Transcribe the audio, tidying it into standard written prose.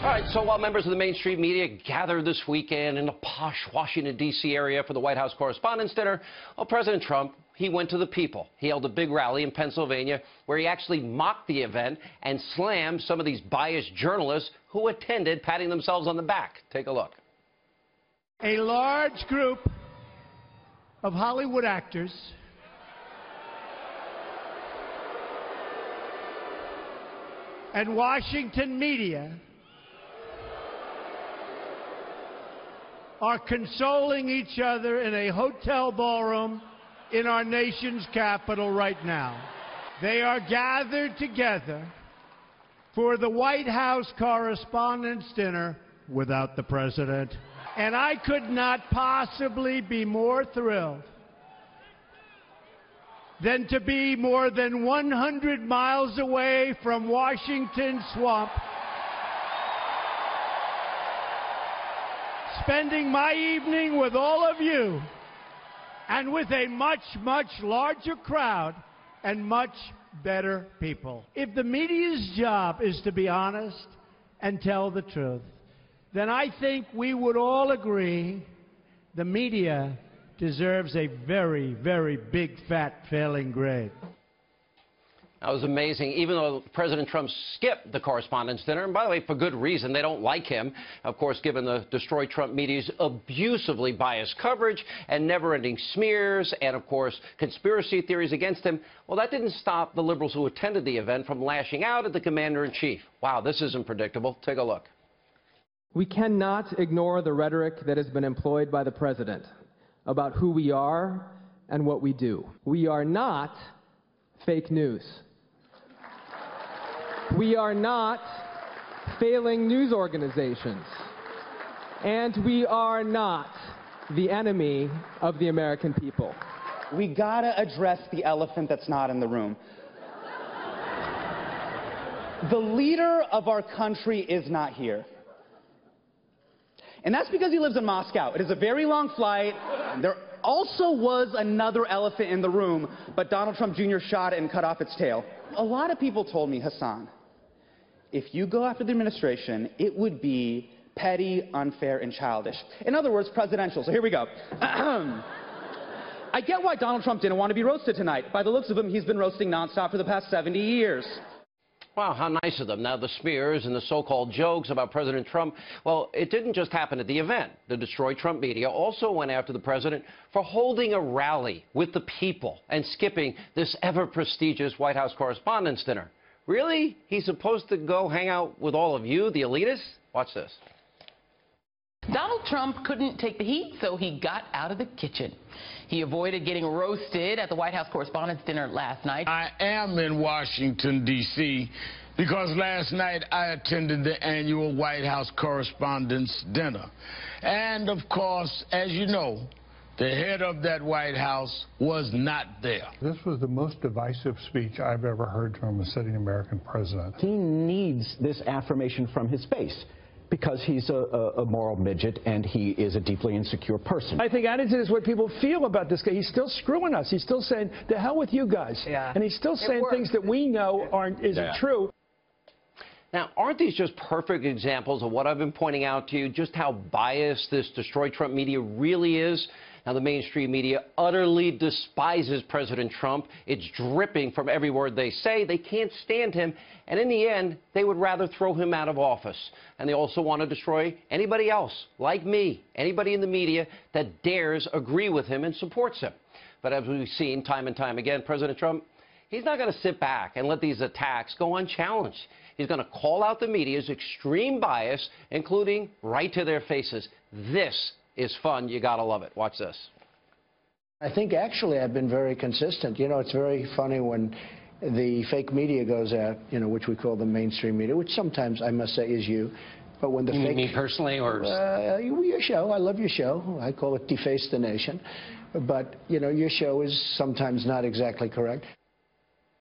All right, so while members of the mainstream media gathered this weekend in the posh Washington, D.C. area for the White House Correspondents' Dinner, well, President Trump, he went to the people. He held a big rally in Pennsylvania where he actually mocked the event and slammed some of these biased journalists who attended, patting themselves on the back. Take a look. A large group of Hollywood actors and Washington media are consoling each other in a hotel ballroom in our nation's capital right now. They are gathered together for the White House Correspondents' Dinner without the president. And I could not possibly be more thrilled than to be more than 100 miles away from Washington Swamp, spending my evening with all of you and with a much, much larger crowd and much better people. If the media's job is to be honest and tell the truth, then I think we would all agree the media deserves a very, very big, fat failing grade. That was amazing, even though President Trump skipped the Correspondents' Dinner, and by the way, for good reason. They don't like him, of course, given the Destroy Trump media's abusively biased coverage and never-ending smears and, of course, conspiracy theories against him. Well, that didn't stop the liberals who attended the event from lashing out at the commander-in-chief. Wow, this isn't predictable. Take a look. We cannot ignore the rhetoric that has been employed by the president about who we are and what we do. We are not fake news. We are not failing news organizations. And we are not the enemy of the American people. We gotta address the elephant that's not in the room. The leader of our country is not here. And that's because he lives in Moscow. It is a very long flight. There also was another elephant in the room, but Donald Trump Jr. shot it and cut off its tail. A lot of people told me, Hassan, if you go after the administration, it would be petty, unfair, and childish. In other words, presidential. So here we go. I get why Donald Trump didn't want to be roasted tonight. By the looks of him, he's been roasting nonstop for the past 70 years. Wow, how nice of them. Now, the smears and the so-called jokes about President Trump, well, it didn't just happen at the event. The Destroy Trump media also went after the president for holding a rally with the people and skipping this ever-prestigious White House Correspondents' Dinner. Really? He's supposed to go hang out with all of you, the elitists? Watch this. Donald Trump couldn't take the heat, so he got out of the kitchen. He avoided getting roasted at the White House Correspondents' Dinner last night. I am in Washington, D.C., because last night I attended the annual White House Correspondents' Dinner. And, of course, as you know, the head of that White House was not there. This was the most divisive speech I've ever heard from a sitting American president. He needs this affirmation from his base, because he's a moral midget and he is a deeply insecure person. I think attitude is what people feel about this guy. He's still screwing us. He's still saying, the hell with you guys. Yeah. And he's still saying things that we know isn't true. Now, aren't these just perfect examples of what I've been pointing out to you, just how biased this Destroy Trump media really is? Now, the mainstream media utterly despises President Trump. It's dripping from every word they say. They can't stand him. And in the end, they would rather throw him out of office. And they also want to destroy anybody else, like me, anybody in the media that dares agree with him and supports him. But as we've seen time and time again, President Trump, he's not going to sit back and let these attacks go unchallenged. He's going to call out the media's extreme bias, including right to their faces. This is fun. You got to love it. Watch this. I think actually I've been very consistent. You know, it's very funny when the fake media goes out, you know, which we call the mainstream media, which sometimes I must say is you. But when the me personally, or your show, I love your show. I call it Deface the Nation. But, you know, your show is sometimes not exactly correct.